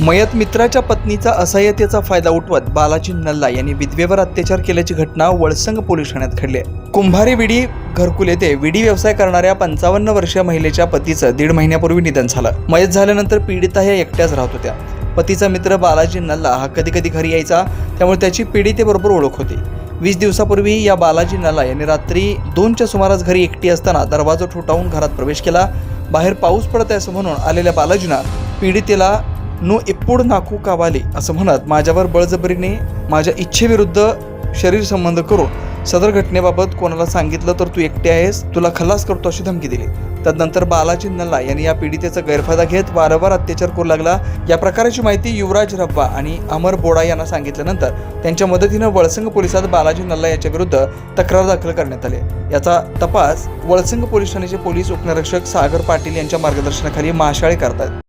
मयत मित्राच्या पत्नीचा असहाय्यतेचा फायदा उठवत बालाजी नल्ला यांनी विधवेवर अत्याचार केल्याची घटना वळसंग पोलीस ठाण्यात घडली आहे। कुंभारी विडी घरकुल येथे विडी व्यवसाय करणाऱ्या 55 वर्षीय महिलेच्या पतीचं 1.5 महिन्यापूर्वी निधन झालं। मयत झाल्यानंतर पीडिता ह्या एकट्याच राहत होत्या। पतीचा मित्र बालाजी नल्ला हा कधी कधी घरी यायचा, त्यामुळे त्याची पीडितेबरोबर ओळख होती। 20 दिवसापूर्वी या बालाजी नल्ला यांनी रात्री 2च्या सुमारास घरी एकटी असताना दरवाजा ठोठावून घरात प्रवेश केला। बाहेर पाऊस पडत आहे असं म्हणून आलेल्या बालाजीनं पीडितेला नो एप्पूड नाकू कावाली असं म्हणत माझ्यावर बळजबरीने माझ्या इच्छेविरुद्ध शरीर संबंध करून सदर घटनेबाबत कोणाला सांगितलं तर तू एकटे आहेस, तुला खलास करतो अशी धमकी दिली। तदनंतर बालाजी नल्ला यांनी या पीडितेचा गैरफायदा घेत वारंवार अत्याचार करू लागला। या प्रकाराची माहिती युवराज रब्बा आणि अमर बोडा यांना सांगितल्यानंतर त्यांच्या मदतीनं वळसंग पोलिसात बालाजी नल्ला याच्या विरुद्ध तक्रार दाखल करण्यात आली। याचा तपास वळसंग पोलीस ठाण्याचे पोलीस उपनिरीक्षक सागर पाटील यांच्या मार्गदर्शनाखाली महाशाळे करतात।